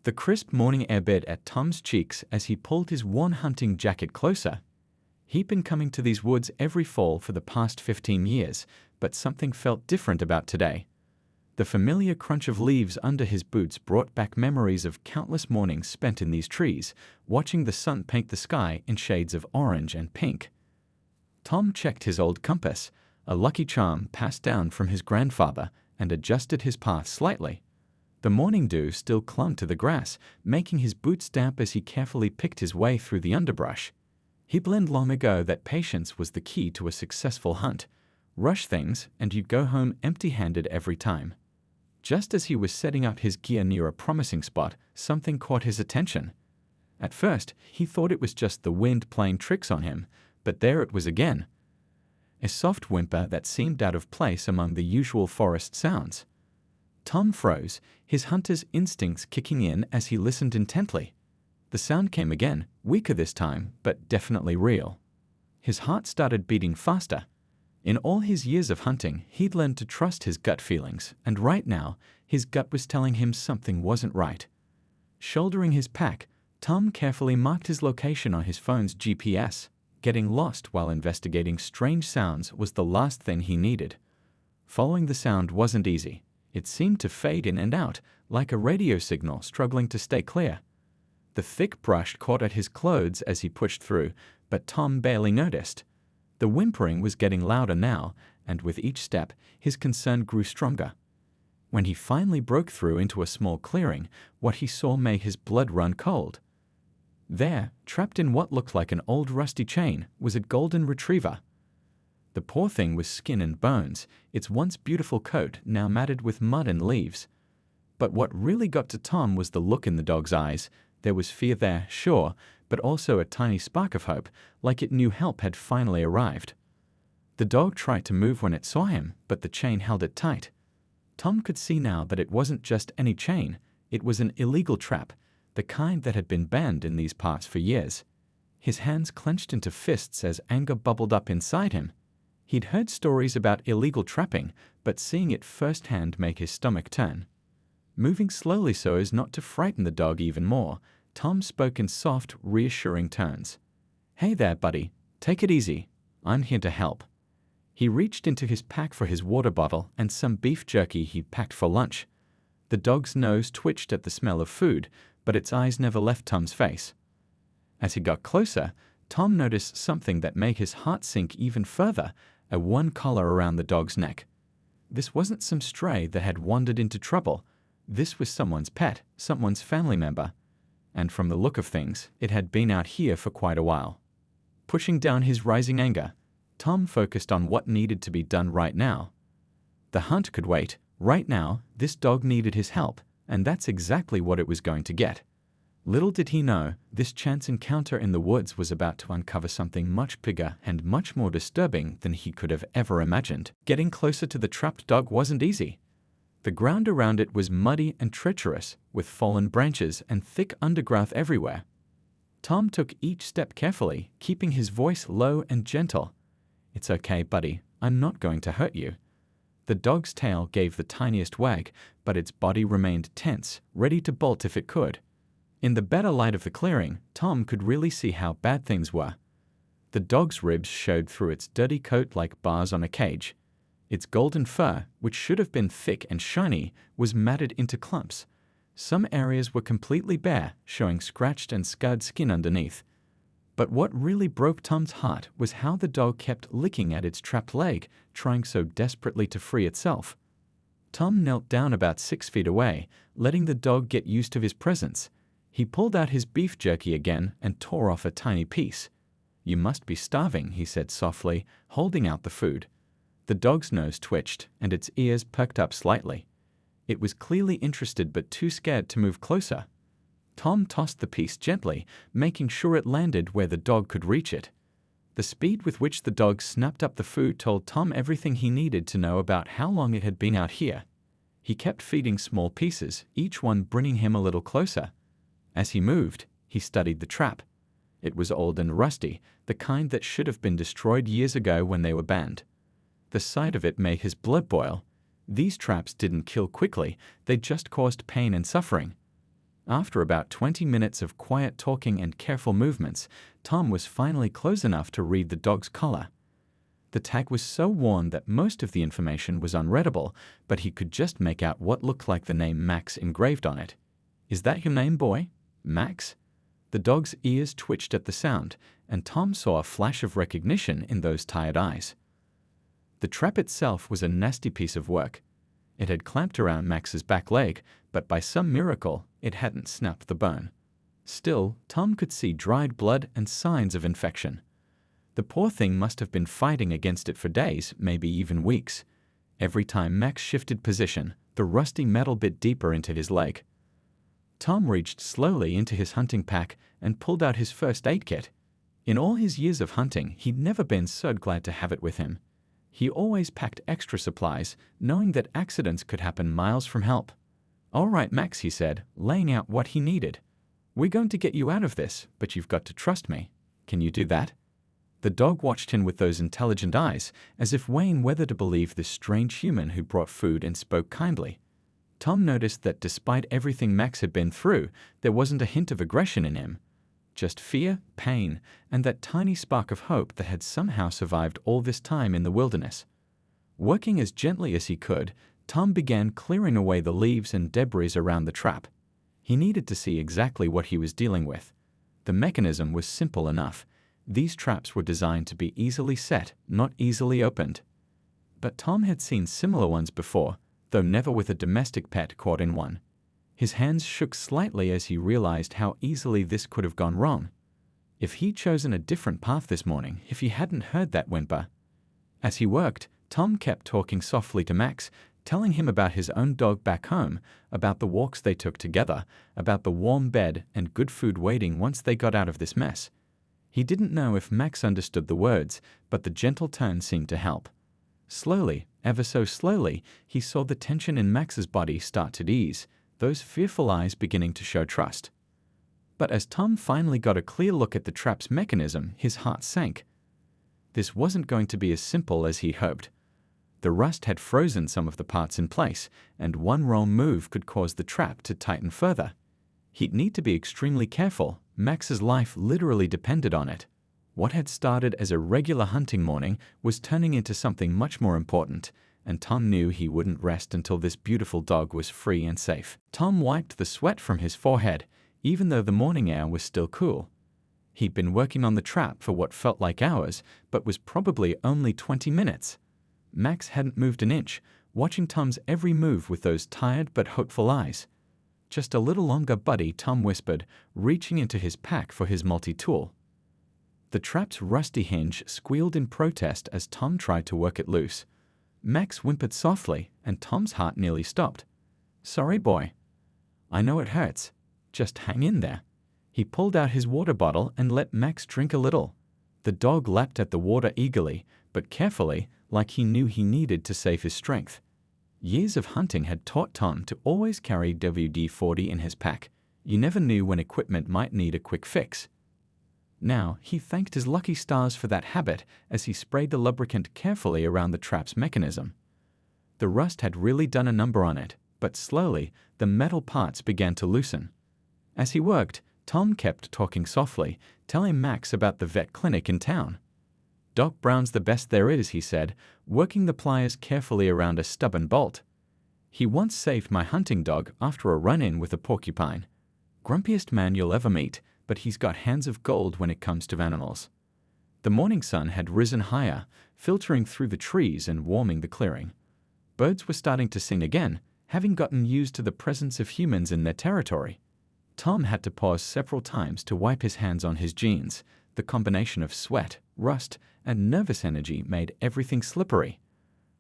The crisp morning air bit at Tom's cheeks as he pulled his worn hunting jacket closer. He'd been coming to these woods every fall for the past 15 years, but something felt different about today. The familiar crunch of leaves under his boots brought back memories of countless mornings spent in these trees, watching the sun paint the sky in shades of orange and pink. Tom checked his old compass, a lucky charm passed down from his grandfather, and adjusted his path slightly. The morning dew still clung to the grass, making his boots damp as he carefully picked his way through the underbrush. He learned long ago that patience was the key to a successful hunt. Rush things, and you'd go home empty-handed every time. Just as he was setting up his gear near a promising spot, something caught his attention. At first, he thought it was just the wind playing tricks on him, but there it was again. A soft whimper that seemed out of place among the usual forest sounds. Tom froze, his hunter's instincts kicking in as he listened intently. The sound came again, weaker this time, but definitely real. His heart started beating faster. In all his years of hunting, he'd learned to trust his gut feelings, and right now, his gut was telling him something wasn't right. Shouldering his pack, Tom carefully marked his location on his phone's GPS. Getting lost while investigating strange sounds was the last thing he needed. Following the sound wasn't easy. It seemed to fade in and out, like a radio signal struggling to stay clear. The thick brush caught at his clothes as he pushed through, but Tom barely noticed. The whimpering was getting louder now, and with each step, his concern grew stronger. When he finally broke through into a small clearing, what he saw made his blood run cold. There, trapped in what looked like an old rusty chain, was a golden retriever. The poor thing was skin and bones, its once beautiful coat now matted with mud and leaves. But what really got to Tom was the look in the dog's eyes. There was fear there, sure, but also a tiny spark of hope, like it knew help had finally arrived. The dog tried to move when it saw him, but the chain held it tight. Tom could see now that it wasn't just any chain, it was an illegal trap, the kind that had been banned in these parts for years. His hands clenched into fists as anger bubbled up inside him. He'd heard stories about illegal trapping, but seeing it firsthand made his stomach turn. Moving slowly so as not to frighten the dog even more, Tom spoke in soft, reassuring tones. "Hey there, buddy. Take it easy. I'm here to help." He reached into his pack for his water bottle and some beef jerky he'd packed for lunch. The dog's nose twitched at the smell of food, but its eyes never left Tom's face. As he got closer, Tom noticed something that made his heart sink even further, a worn collar around the dog's neck. This wasn't some stray that had wandered into trouble. This was someone's pet, someone's family member. And from the look of things, it had been out here for quite a while. Pushing down his rising anger, Tom focused on what needed to be done right now. The hunt could wait. Right now, this dog needed his help, and that's exactly what it was going to get. Little did he know, this chance encounter in the woods was about to uncover something much bigger and much more disturbing than he could have ever imagined. Getting closer to the trapped dog wasn't easy. The ground around it was muddy and treacherous, with fallen branches and thick undergrowth everywhere. Tom took each step carefully, keeping his voice low and gentle. "It's okay, buddy. I'm not going to hurt you." The dog's tail gave the tiniest wag, but its body remained tense, ready to bolt if it could. In the better light of the clearing, Tom could really see how bad things were. The dog's ribs showed through its dirty coat like bars on a cage. Its golden fur, which should have been thick and shiny, was matted into clumps. Some areas were completely bare, showing scratched and scarred skin underneath. But what really broke Tom's heart was how the dog kept licking at its trapped leg, trying so desperately to free itself. Tom knelt down about 6 feet away, letting the dog get used to his presence. He pulled out his beef jerky again and tore off a tiny piece. "You must be starving," he said softly, holding out the food. The dog's nose twitched, and its ears perked up slightly. It was clearly interested but too scared to move closer. Tom tossed the piece gently, making sure it landed where the dog could reach it. The speed with which the dog snapped up the food told Tom everything he needed to know about how long it had been out here. He kept feeding small pieces, each one bringing him a little closer. As he moved, he studied the trap. It was old and rusty, the kind that should have been destroyed years ago when they were banned. The sight of it made his blood boil. These traps didn't kill quickly, they just caused pain and suffering. After about 20 minutes of quiet talking and careful movements, Tom was finally close enough to read the dog's collar. The tag was so worn that most of the information was unreadable, but he could just make out what looked like the name Max engraved on it. "Is that your name, boy? Max?" The dog's ears twitched at the sound, and Tom saw a flash of recognition in those tired eyes. The trap itself was a nasty piece of work. It had clamped around Max's back leg, but by some miracle, it hadn't snapped the bone. Still, Tom could see dried blood and signs of infection. The poor thing must have been fighting against it for days, maybe even weeks. Every time Max shifted position, the rusty metal bit deeper into his leg. Tom reached slowly into his hunting pack and pulled out his first aid kit. In all his years of hunting, he'd never been so glad to have it with him. He always packed extra supplies, knowing that accidents could happen miles from help. "All right, Max," he said, laying out what he needed. "We're going to get you out of this, but you've got to trust me. Can you do that?" The dog watched him with those intelligent eyes, as if weighing whether to believe this strange human who brought food and spoke kindly. Tom noticed that despite everything Max had been through, there wasn't a hint of aggression in him. Just fear, pain, and that tiny spark of hope that had somehow survived all this time in the wilderness. Working as gently as he could, Tom began clearing away the leaves and debris around the trap. He needed to see exactly what he was dealing with. The mechanism was simple enough. These traps were designed to be easily set, not easily opened. But Tom had seen similar ones before, though never with a domestic pet caught in one. His hands shook slightly as he realized how easily this could have gone wrong. If he'd chosen a different path this morning, if he hadn't heard that whimper. As he worked, Tom kept talking softly to Max, telling him about his own dog back home, about the walks they took together, about the warm bed and good food waiting once they got out of this mess. He didn't know if Max understood the words, but the gentle tone seemed to help. Slowly, ever so slowly, he saw the tension in Max's body start to ease, those fearful eyes beginning to show trust. But as Tom finally got a clear look at the trap's mechanism, his heart sank. This wasn't going to be as simple as he hoped. The rust had frozen some of the parts in place, and one wrong move could cause the trap to tighten further. He'd need to be extremely careful. Max's life literally depended on it. What had started as a regular hunting morning was turning into something much more important, and Tom knew he wouldn't rest until this beautiful dog was free and safe. Tom wiped the sweat from his forehead, even though the morning air was still cool. He'd been working on the trap for what felt like hours, but was probably only 20 minutes. Max hadn't moved an inch, watching Tom's every move with those tired but hopeful eyes. "Just a little longer, buddy," Tom whispered, reaching into his pack for his multi-tool. The trap's rusty hinge squealed in protest as Tom tried to work it loose. Max whimpered softly, and Tom's heart nearly stopped. "Sorry, boy. I know it hurts. Just hang in there." He pulled out his water bottle and let Max drink a little. The dog lapped at the water eagerly, but carefully, like he knew he needed to save his strength. Years of hunting had taught Tom to always carry WD-40 in his pack. You never knew when equipment might need a quick fix. Now, he thanked his lucky stars for that habit as he sprayed the lubricant carefully around the trap's mechanism. The rust had really done a number on it, but slowly, the metal parts began to loosen. As he worked, Tom kept talking softly, telling Max about the vet clinic in town. "Doc Brown's the best there is," he said, working the pliers carefully around a stubborn bolt. "He once saved my hunting dog after a run-in with a porcupine. Grumpiest man you'll ever meet, but he's got hands of gold when it comes to animals." The morning sun had risen higher, filtering through the trees and warming the clearing. Birds were starting to sing again, having gotten used to the presence of humans in their territory. Tom had to pause several times to wipe his hands on his jeans. The combination of sweat, rust, and nervous energy made everything slippery.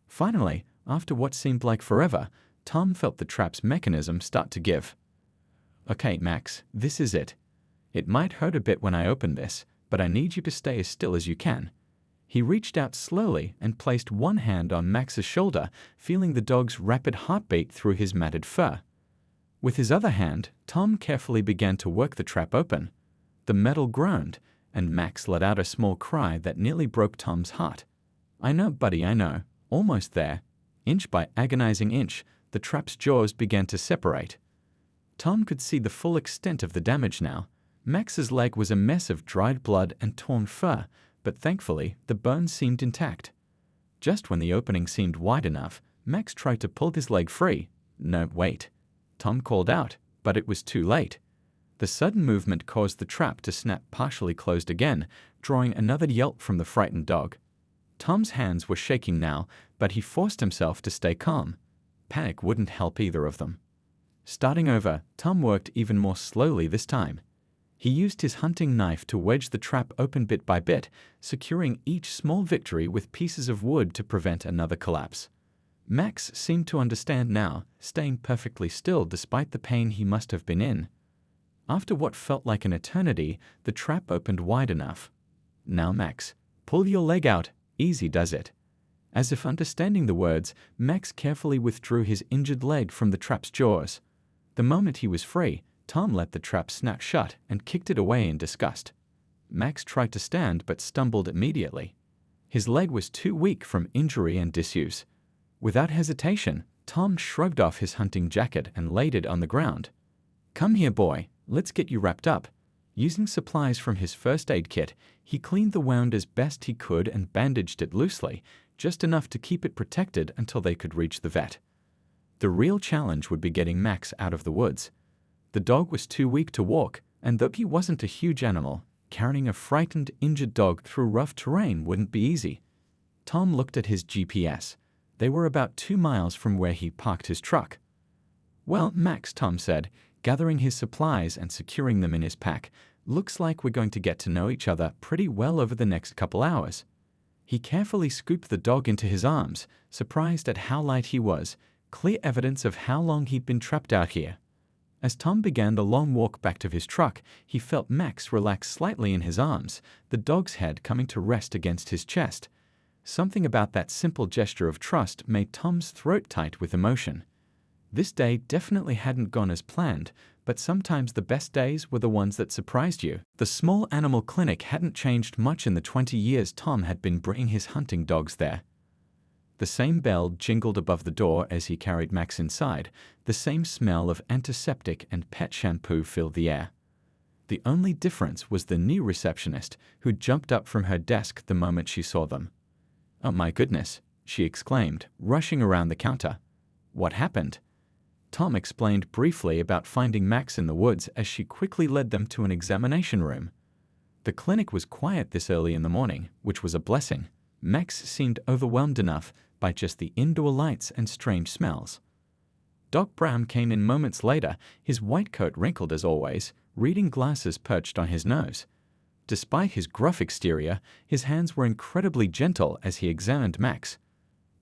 Finally, after what seemed like forever, Tom felt the trap's mechanism start to give. "Okay, Max, this is it. It might hurt a bit when I open this, but I need you to stay as still as you can." He reached out slowly and placed one hand on Max's shoulder, feeling the dog's rapid heartbeat through his matted fur. With his other hand, Tom carefully began to work the trap open. The metal groaned, and Max let out a small cry that nearly broke Tom's heart. "I know, buddy, I know. Almost there." Inch by agonizing inch, the trap's jaws began to separate. Tom could see the full extent of the damage now. Max's leg was a mess of dried blood and torn fur, but thankfully the bones seemed intact. Just when the opening seemed wide enough, Max tried to pull his leg free. "No, wait," Tom called out, but it was too late. The sudden movement caused the trap to snap partially closed again, drawing another yelp from the frightened dog. Tom's hands were shaking now, but he forced himself to stay calm. Panic wouldn't help either of them. Starting over, Tom worked even more slowly this time. He used his hunting knife to wedge the trap open bit by bit, securing each small victory with pieces of wood to prevent another collapse. Max seemed to understand now, staying perfectly still despite the pain he must have been in. After what felt like an eternity, the trap opened wide enough. "Now, Max, pull your leg out. Easy does it." As if understanding the words, Max carefully withdrew his injured leg from the trap's jaws. The moment he was free, Tom let the trap snap shut and kicked it away in disgust. Max tried to stand but stumbled immediately. His leg was too weak from injury and disuse. Without hesitation, Tom shrugged off his hunting jacket and laid it on the ground. "Come here, boy. Let's get you wrapped up." Using supplies from his first aid kit, he cleaned the wound as best he could and bandaged it loosely, just enough to keep it protected until they could reach the vet. The real challenge would be getting Max out of the woods. The dog was too weak to walk, and though he wasn't a huge animal, carrying a frightened, injured dog through rough terrain wouldn't be easy. Tom looked at his GPS. They were about 2 miles from where he parked his truck. "Well, Max," Tom said, gathering his supplies and securing them in his pack, "looks like we're going to get to know each other pretty well over the next couple hours." He carefully scooped the dog into his arms, surprised at how light he was, clear evidence of how long he'd been trapped out here. As Tom began the long walk back to his truck, he felt Max relax slightly in his arms, the dog's head coming to rest against his chest. Something about that simple gesture of trust made Tom's throat tight with emotion. This day definitely hadn't gone as planned, but sometimes the best days were the ones that surprised you. The small animal clinic hadn't changed much in the 20 years Tom had been bringing his hunting dogs there. The same bell jingled above the door as he carried Max inside. The same smell of antiseptic and pet shampoo filled the air. The only difference was the new receptionist, who jumped up from her desk the moment she saw them. "Oh my goodness," she exclaimed, rushing around the counter. "What happened?" Tom explained briefly about finding Max in the woods as she quickly led them to an examination room. The clinic was quiet this early in the morning, which was a blessing. Max seemed overwhelmed enough by just the indoor lights and strange smells. Doc Brown came in moments later, his white coat wrinkled as always, reading glasses perched on his nose. Despite his gruff exterior, his hands were incredibly gentle as he examined Max.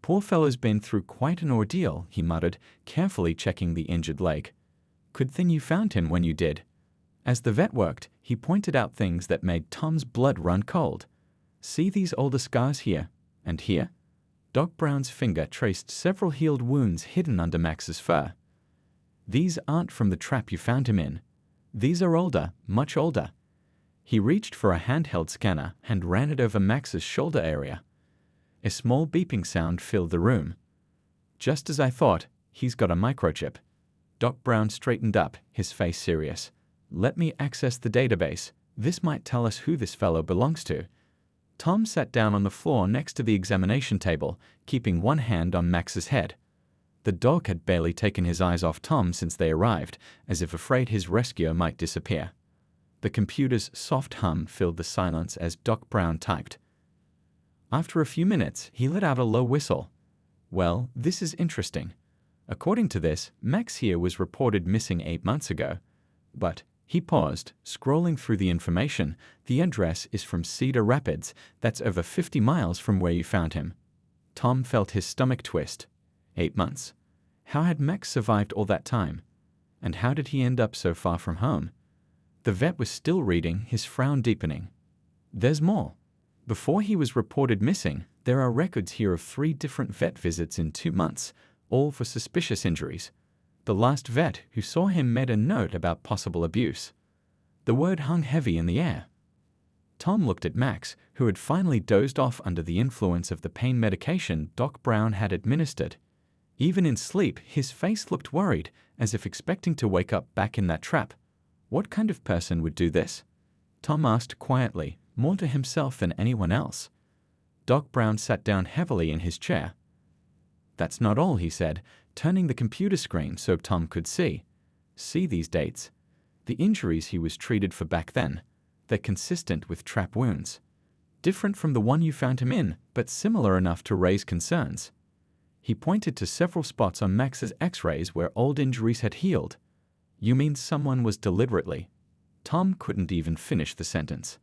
"Poor fellow's been through quite an ordeal," he muttered, carefully checking the injured leg. "Good thing you found him when you did." As the vet worked, he pointed out things that made Tom's blood run cold. "See these older scars here? And here?" Doc Brown's finger traced several healed wounds hidden under Max's fur. "These aren't from the trap you found him in. These are older, much older." He reached for a handheld scanner and ran it over Max's shoulder area. A small beeping sound filled the room. "Just as I thought, he's got a microchip." Doc Brown straightened up, his face serious. "Let me access the database. This might tell us who this fellow belongs to." Tom sat down on the floor next to the examination table, keeping one hand on Max's head. The dog had barely taken his eyes off Tom since they arrived, as if afraid his rescuer might disappear. The computer's soft hum filled the silence as Doc Brown typed. After a few minutes, he let out a low whistle. "Well, this is interesting. According to this, Max here was reported missing 8 months ago. But," he paused, scrolling through the information, "the address is from Cedar Rapids. That's over 50 miles from where you found him." Tom felt his stomach twist. 8 months. How had Max survived all that time? And how did he end up so far from home? The vet was still reading, his frown deepening. "There's more. Before he was reported missing, there are records here of 3 different vet visits in 2 months, all for suspicious injuries. The last vet who saw him made a note about possible abuse." The word hung heavy in the air. Tom looked at Max, who had finally dozed off under the influence of the pain medication Doc Brown had administered. Even in sleep, his face looked worried, as if expecting to wake up back in that trap. What kind of person would do this? Tom asked quietly, more to himself than anyone else. Doc Brown sat down heavily in his chair. That's not all, he said, turning the computer screen so Tom could see. See these dates? The injuries he was treated for back then. They're consistent with trap wounds. Different from the one you found him in, but similar enough to raise concerns. He pointed to several spots on Max's x-rays where old injuries had healed. You mean someone was deliberately? Tom couldn't even finish the sentence.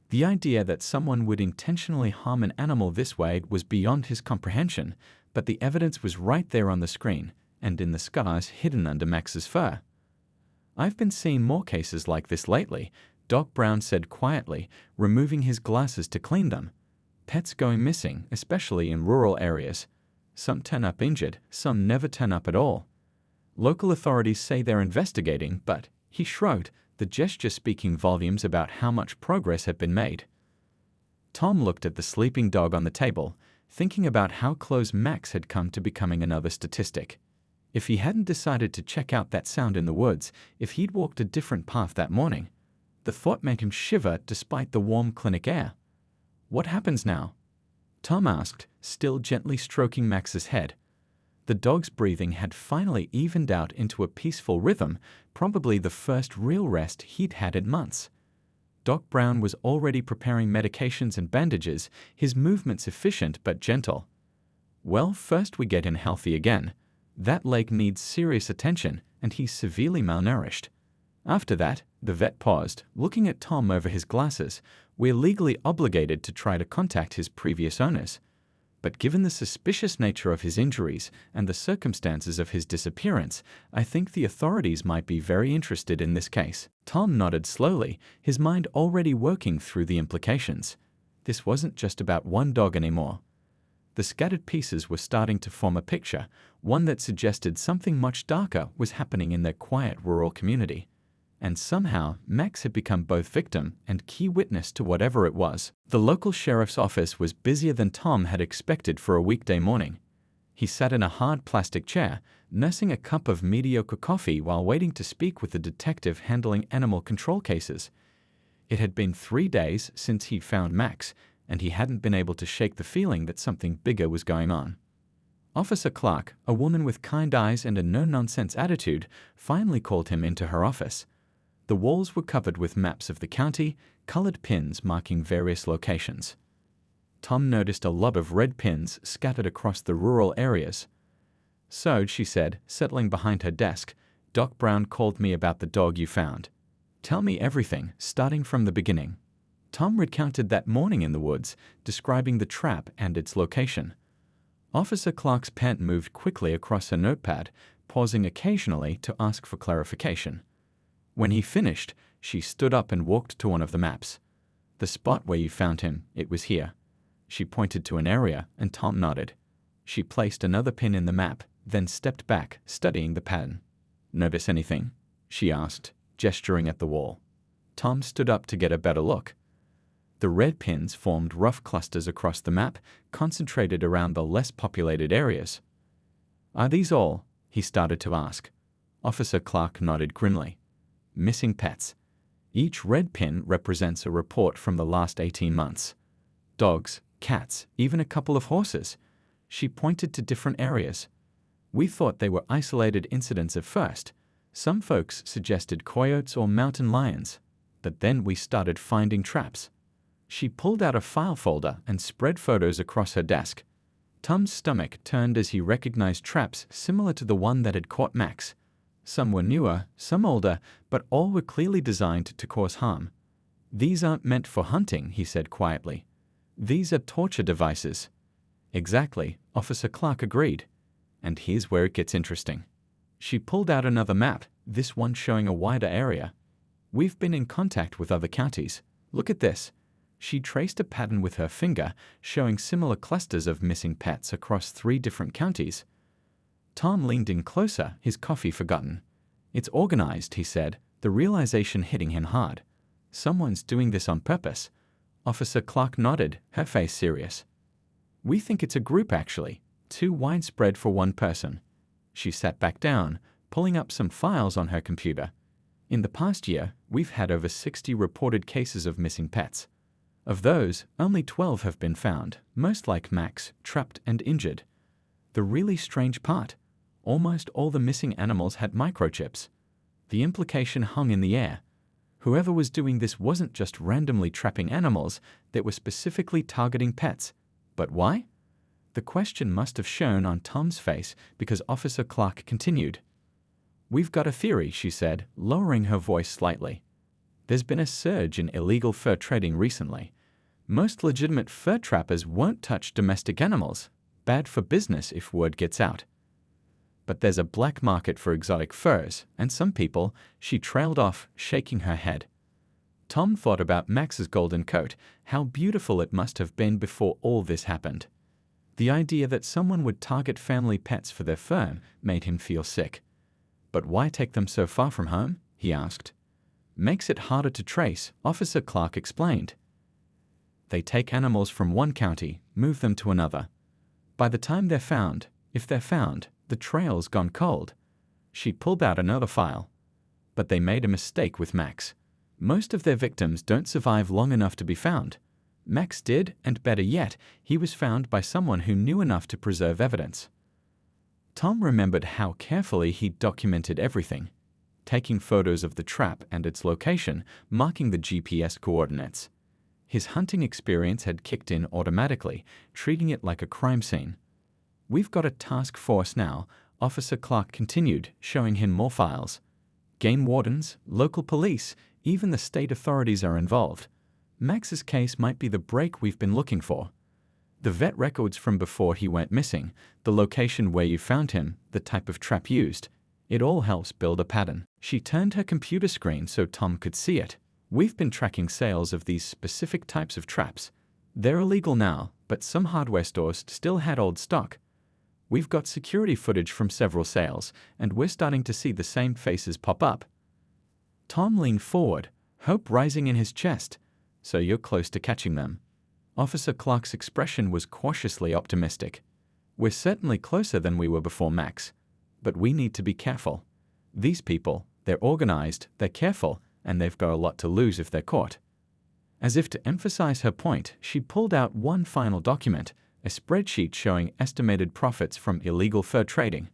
The idea that someone would intentionally harm an animal this way was beyond his comprehension, but the evidence was right there on the screen, and in the scars hidden under Max's fur. I've been seeing more cases like this lately, Doc Brown said quietly, removing his glasses to clean them. Pets going missing, especially in rural areas. Some turn up injured, some never turn up at all. Local authorities say they're investigating, but, he shrugged, the gesture speaking volumes about how much progress had been made. Tom looked at the sleeping dog on the table, thinking about how close Max had come to becoming another statistic. If he hadn't decided to check out that sound in the woods, if he'd walked a different path that morning, the thought made him shiver despite the warm clinic air. What happens now? Tom asked, still gently stroking Max's head. The dog's breathing had finally evened out into a peaceful rhythm, probably the first real rest he'd had in months. Doc Brown was already preparing medications and bandages, his movements efficient but gentle. Well, first we get him healthy again. That leg needs serious attention, and he's severely malnourished. After that, the vet paused, looking at Tom over his glasses. We're legally obligated to try to contact his previous owners. But given the suspicious nature of his injuries and the circumstances of his disappearance, I think the authorities might be very interested in this case. Tom nodded slowly, his mind already working through the implications. This wasn't just about one dog anymore. The scattered pieces were starting to form a picture, one that suggested something much darker was happening in their quiet rural community. And somehow, Max had become both victim and key witness to whatever it was. The local sheriff's office was busier than Tom had expected for a weekday morning. He sat in a hard plastic chair, nursing a cup of mediocre coffee while waiting to speak with the detective handling animal control cases. It had been 3 days since he'd found Max, and he hadn't been able to shake the feeling that something bigger was going on. Officer Clark, a woman with kind eyes and a no-nonsense attitude, finally called him into her office. The walls were covered with maps of the county, colored pins marking various locations. Tom noticed a lob of red pins scattered across the rural areas. So, she said, settling behind her desk, Doc Brown called me about the dog you found. Tell me everything, starting from the beginning. Tom recounted that morning in the woods, describing the trap and its location. Officer Clark's pen moved quickly across her notepad, pausing occasionally to ask for clarification. When he finished, she stood up and walked to one of the maps. The spot where you found him, it was here. She pointed to an area, and Tom nodded. She placed another pin in the map, then stepped back, studying the pattern. Notice anything? She asked, gesturing at the wall. Tom stood up to get a better look. The red pins formed rough clusters across the map, concentrated around the less populated areas. Are these all? He started to ask. Officer Clark nodded grimly. Missing pets. Each red pin represents a report from the last 18 months. Dogs, cats, even a couple of horses. She pointed to different areas. We thought they were isolated incidents at first. Some folks suggested coyotes or mountain lions. But then we started finding traps. She pulled out a file folder and spread photos across her desk. Tom's stomach turned as he recognized traps similar to the one that had caught Max. Some were newer, some older, but all were clearly designed to cause harm. These aren't meant for hunting, he said quietly. These are torture devices. Exactly, Officer Clark agreed. And here's where it gets interesting. She pulled out another map, this one showing a wider area. We've been in contact with other counties. Look at this. She traced a pattern with her finger, showing similar clusters of missing pets across 3 different counties. Tom leaned in closer, his coffee forgotten. It's organized, he said, the realization hitting him hard. Someone's doing this on purpose. Officer Clark nodded, her face serious. We think it's a group, actually. too widespread for one person. She sat back down, pulling up some files on her computer. In the past year, we've had over 60 reported cases of missing pets. Of those, only 12 have been found, most like Max, trapped and injured. The really strange part, almost all the missing animals had microchips. The implication hung in the air. Whoever was doing this wasn't just randomly trapping animals, they were specifically targeting pets. But why? The question must have shown on Tom's face because Officer Clark continued. "We've got a theory," she said, lowering her voice slightly. "There's been a surge in illegal fur trading recently. Most legitimate fur trappers won't touch domestic animals. Bad for business if word gets out. But there's a black market for exotic furs, and some people," she trailed off, shaking her head. Tom thought about Max's golden coat, how beautiful it must have been before all this happened. The idea that someone would target family pets for their fur made him feel sick. "But why take them so far from home?" he asked. "Makes it harder to trace," Officer Clark explained. "They take animals from one county, move them to another. By the time they're found, if they're found, the trail's gone cold." She pulled out another file. "But they made a mistake with Max. Most of their victims don't survive long enough to be found. Max did, and better yet, he was found by someone who knew enough to preserve evidence." Tom remembered how carefully he documented everything, taking photos of the trap and its location, marking the GPS coordinates. His hunting experience had kicked in automatically, treating it like a crime scene. "We've got a task force now," Officer Clark continued, showing him more files. "Game wardens, local police, even the state authorities are involved. Max's case might be the break we've been looking for. The vet records from before he went missing, the location where you found him, the type of trap used. It all helps build a pattern." She turned her computer screen so Tom could see it. "We've been tracking sales of these specific types of traps. They're illegal now, but some hardware stores still had old stock. We've got security footage from several sales, and we're starting to see the same faces pop up." Tom leaned forward, hope rising in his chest. "So you're close to catching them." Officer Clark's expression was cautiously optimistic. "We're certainly closer than we were before Max. But we need to be careful. These people, they're organized, they're careful, and they've got a lot to lose if they're caught." As if to emphasize her point, she pulled out one final document, a spreadsheet showing estimated profits from illegal fur trading.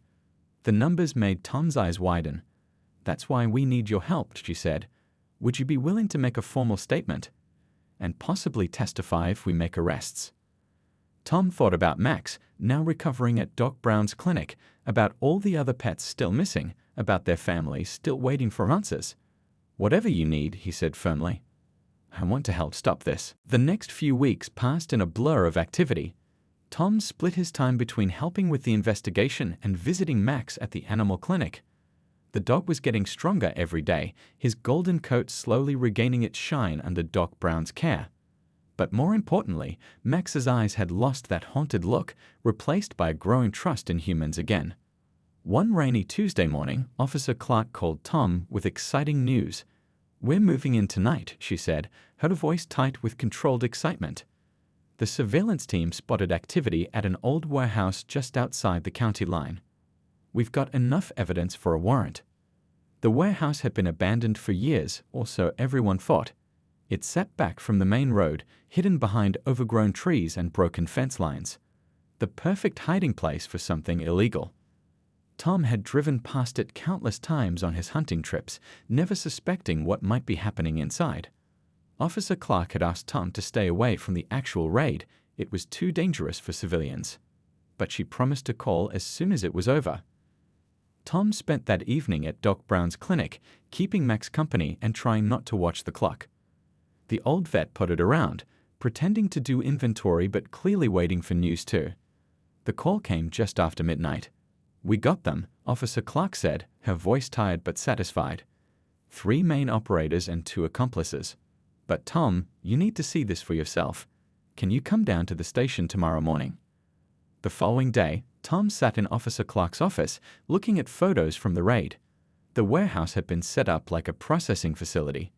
The numbers made Tom's eyes widen. "That's why we need your help," she said. "Would you be willing to make a formal statement? And possibly testify if we make arrests?" Tom thought about Max, now recovering at Doc Brown's clinic, about all the other pets still missing, about their families still waiting for answers. "Whatever you need," he said firmly. "I want to help stop this." The next few weeks passed in a blur of activity. Tom split his time between helping with the investigation and visiting Max at the animal clinic. The dog was getting stronger every day, his golden coat slowly regaining its shine under Doc Brown's care. But more importantly, Max's eyes had lost that haunted look, replaced by a growing trust in humans again. One rainy Tuesday morning, Officer Clark called Tom with exciting news. "We're moving in tonight," she said, her voice tight with controlled excitement. The surveillance team spotted activity at an old warehouse just outside the county line. "We've got enough evidence for a warrant." The warehouse had been abandoned for years, or so everyone thought. It sat back from the main road, hidden behind overgrown trees and broken fence lines. The perfect hiding place for something illegal. Tom had driven past it countless times on his hunting trips, never suspecting what might be happening inside. Officer Clark had asked Tom to stay away from the actual raid. It was too dangerous for civilians. But she promised to call as soon as it was over. Tom spent that evening at Doc Brown's clinic, keeping Max company and trying not to watch the clock. The old vet puttered around, pretending to do inventory but clearly waiting for news too. The call came just after midnight. "We got them," Officer Clark said, her voice tired but satisfied. 3 main operators and 2 accomplices. "But Tom, you need to see this for yourself. Can you come down to the station tomorrow morning?" The following day, Tom sat in Officer Clark's office, looking at photos from the raid. The warehouse had been set up like a processing facility.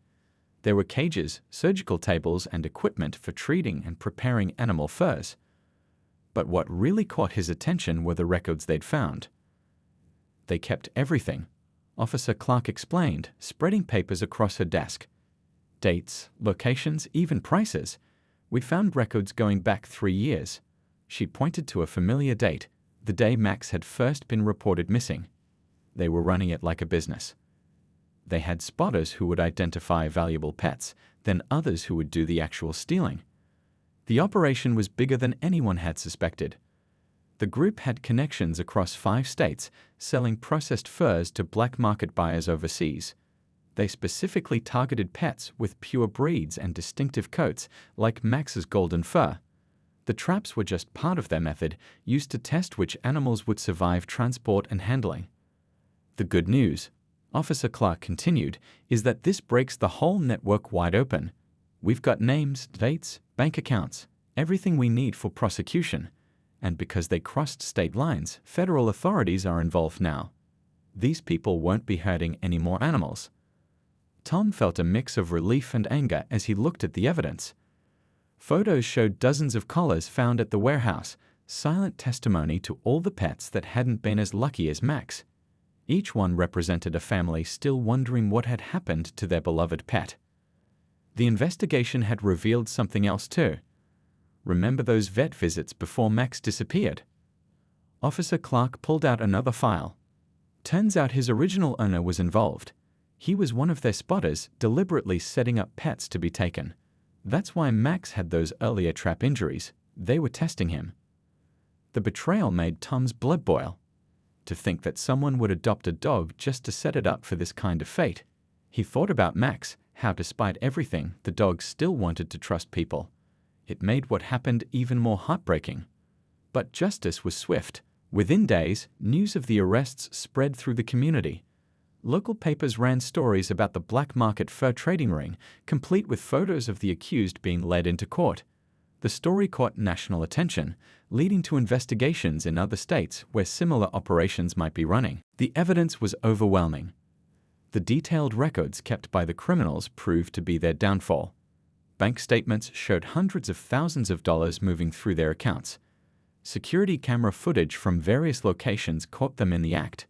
There were cages, surgical tables, and equipment for treating and preparing animal furs. But what really caught his attention were the records they'd found. They kept everything, Officer Clark explained, spreading papers across her desk. Dates, locations, even prices. We found records going back 3 years. She pointed to a familiar date, the day Max had first been reported missing. They were running it like a business. They had spotters who would identify valuable pets, then others who would do the actual stealing. The operation was bigger than anyone had suspected. The group had connections across 5 states, selling processed furs to black market buyers overseas. They specifically targeted pets with pure breeds and distinctive coats, like Max's golden fur. The traps were just part of their method, used to test which animals would survive transport and handling. The good news, Officer Clark continued, is that this breaks the whole network wide open. We've got names, dates, bank accounts, everything we need for prosecution. And because they crossed state lines, federal authorities are involved now. These people won't be hurting any more animals. Tom felt a mix of relief and anger as he looked at the evidence. Photos showed dozens of collars found at the warehouse, silent testimony to all the pets that hadn't been as lucky as Max. Each one represented a family still wondering what had happened to their beloved pet. The investigation had revealed something else too. Remember those vet visits before Max disappeared? Officer Clark pulled out another file. Turns out his original owner was involved. He was one of their spotters, deliberately setting up pets to be taken. That's why Max had those earlier trap injuries. They were testing him. The betrayal made Tom's blood boil. To think that someone would adopt a dog just to set it up for this kind of fate. He thought about Max, how despite everything, the dog still wanted to trust people. It made what happened even more heartbreaking. But justice was swift. Within days, news of the arrests spread through the community. Local papers ran stories about the black market fur trading ring, complete with photos of the accused being led into court. The story caught national attention, leading to investigations in other states where similar operations might be running. The evidence was overwhelming. The detailed records kept by the criminals proved to be their downfall. Bank statements showed hundreds of thousands of dollars moving through their accounts. Security camera footage from various locations caught them in the act.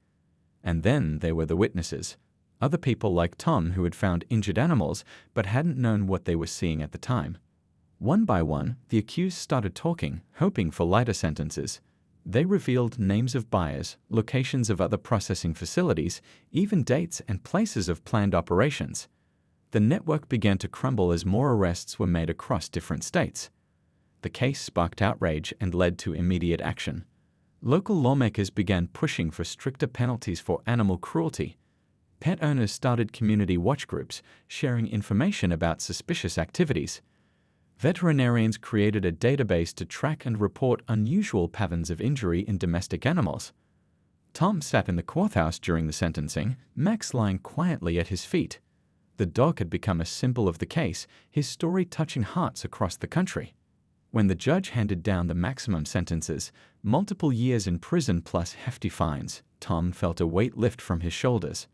And then there were the witnesses, other people like Tom who had found injured animals but hadn't known what they were seeing at the time. One by one, the accused started talking, hoping for lighter sentences. They revealed names of buyers, locations of other processing facilities, even dates and places of planned operations. The network began to crumble as more arrests were made across different states. The case sparked outrage and led to immediate action. Local lawmakers began pushing for stricter penalties for animal cruelty. Pet owners started community watch groups, sharing information about suspicious activities. Veterinarians created a database to track and report unusual patterns of injury in domestic animals. Tom sat in the courthouse during the sentencing, Max lying quietly at his feet. The dog had become a symbol of the case, his story touching hearts across the country. When the judge handed down the maximum sentences, multiple years in prison plus hefty fines, Tom felt a weight lift from his shoulders.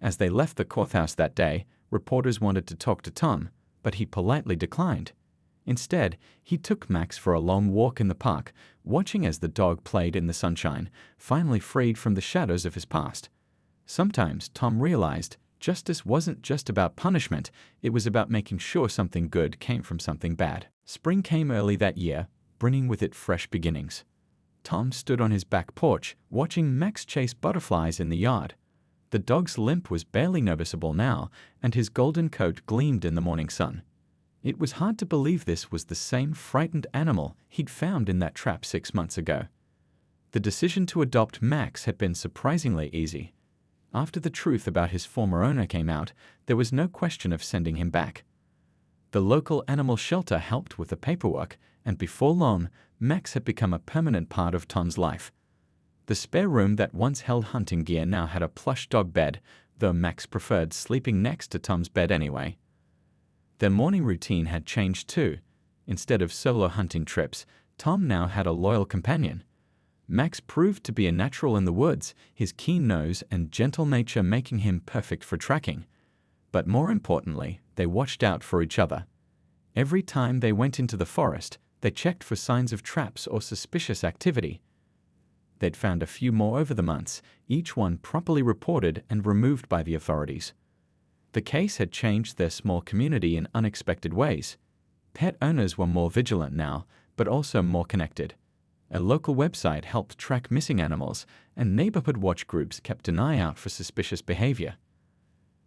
As they left the courthouse that day, reporters wanted to talk to Tom, but he politely declined. Instead, he took Max for a long walk in the park, watching as the dog played in the sunshine, finally freed from the shadows of his past. Sometimes Tom realized justice wasn't just about punishment, it was about making sure something good came from something bad. Spring came early that year, bringing with it fresh beginnings. Tom stood on his back porch, watching Max chase butterflies in the yard. The dog's limp was barely noticeable now, and his golden coat gleamed in the morning sun. It was hard to believe this was the same frightened animal he'd found in that trap 6 months ago. The decision to adopt Max had been surprisingly easy. After the truth about his former owner came out, there was no question of sending him back. The local animal shelter helped with the paperwork, and before long, Max had become a permanent part of Tom's life. The spare room that once held hunting gear now had a plush dog bed, though Max preferred sleeping next to Tom's bed anyway. Their morning routine had changed too. Instead of solo hunting trips, Tom now had a loyal companion. Max proved to be a natural in the woods, his keen nose and gentle nature making him perfect for tracking. But more importantly, they watched out for each other. Every time they went into the forest, They checked for signs of traps or suspicious activity. They'd found a few more over the months, each one properly reported and removed by the authorities. The case had changed their small community in unexpected ways. Pet owners were more vigilant now, but also more connected. A local website helped track missing animals, and neighborhood watch groups kept an eye out for suspicious behavior.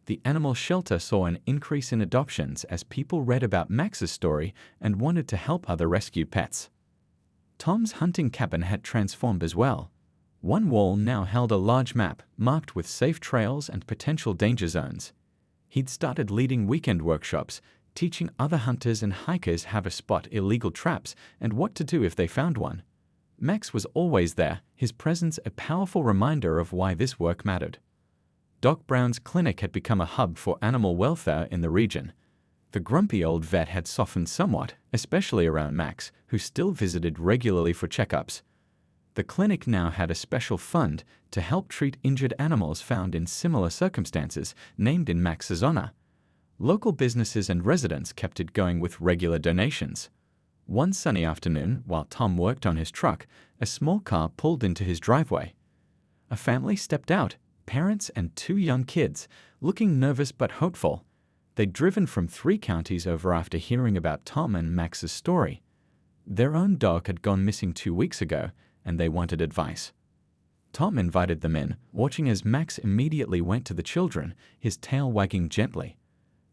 The animal shelter saw an increase in adoptions as people read about Max's story and wanted to help other rescue pets. Tom's hunting cabin had transformed as well. One wall now held a large map marked with safe trails and potential danger zones. He'd started leading weekend workshops, teaching other hunters and hikers how to spot illegal traps and what to do if they found one. Max was always there, his presence a powerful reminder of why this work mattered. Doc Brown's clinic had become a hub for animal welfare in the region. The grumpy old vet had softened somewhat, especially around Max, who still visited regularly for checkups. The clinic now had a special fund to help treat injured animals found in similar circumstances, named in Max's honor. Local businesses and residents kept it going with regular donations. One sunny afternoon, while Tom worked on his truck, a small car pulled into his driveway. A family stepped out, parents and 2 young kids, looking nervous but hopeful. They'd driven from 3 counties over after hearing about Tom and Max's story. Their own dog had gone missing 2 weeks ago, and they wanted advice. Tom invited them in, watching as Max immediately went to the children, his tail wagging gently.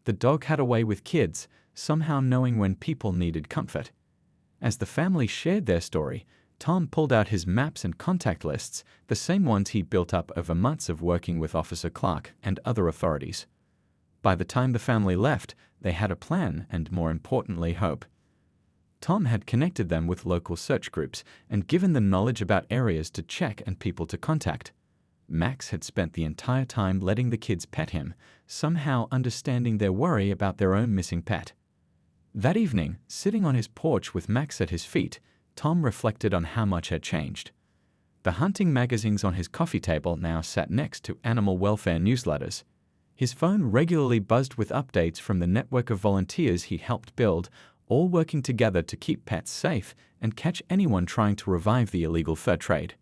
The dog had a way with kids, somehow knowing when people needed comfort. As the family shared their story, Tom pulled out his maps and contact lists, the same ones he'd built up over months of working with Officer Clark and other authorities. By the time the family left, they had a plan and, more importantly, hope. Tom had connected them with local search groups and given them knowledge about areas to check and people to contact. Max had spent the entire time letting the kids pet him, somehow understanding their worry about their own missing pet. That evening, sitting on his porch with Max at his feet, Tom reflected on how much had changed. The hunting magazines on his coffee table now sat next to animal welfare newsletters. His phone regularly buzzed with updates from the network of volunteers he helped build, all working together to keep pets safe and catch anyone trying to revive the illegal fur trade.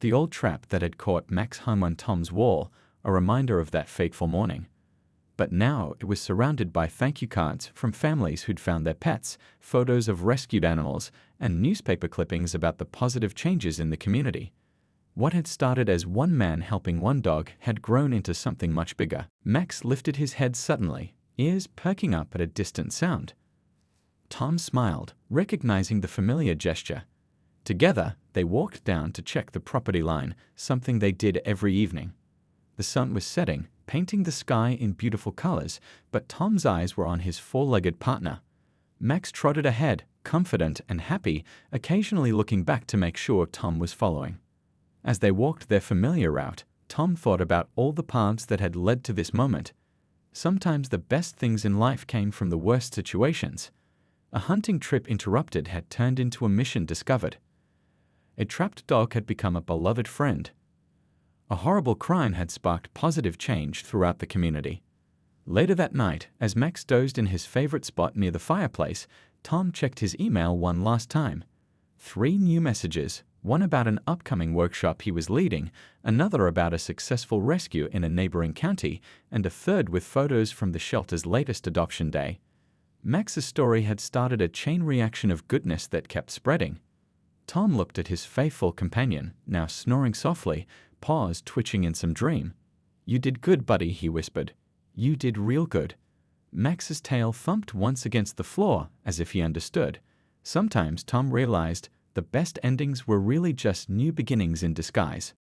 The old trap that had caught Max hung on Tom's wall, a reminder of that fateful morning. But now it was surrounded by thank you cards from families who'd found their pets, photos of rescued animals, and newspaper clippings about the positive changes in the community. What had started as one man helping one dog had grown into something much bigger. Max lifted his head suddenly, ears perking up at a distant sound. Tom smiled, recognizing the familiar gesture. Together, they walked down to check the property line, something they did every evening. The sun was setting, painting the sky in beautiful colors, but Tom's eyes were on his 4-legged partner. Max trotted ahead, confident and happy, occasionally looking back to make sure Tom was following. As they walked their familiar route, Tom thought about all the paths that had led to this moment. Sometimes the best things in life came from the worst situations. A hunting trip interrupted had turned into a mission discovered. A trapped dog had become a beloved friend. A horrible crime had sparked positive change throughout the community. Later that night, as Max dozed in his favorite spot near the fireplace, Tom checked his email one last time. 3 new messages, one about an upcoming workshop he was leading, another about a successful rescue in a neighboring county, and a third with photos from the shelter's latest adoption day. Max's story had started a chain reaction of goodness that kept spreading. Tom looked at his faithful companion, now snoring softly, paws twitching in some dream. "You did good, buddy," he whispered. "You did real good." Max's tail thumped once against the floor, as if he understood. Sometimes Tom realized the best endings were really just new beginnings in disguise.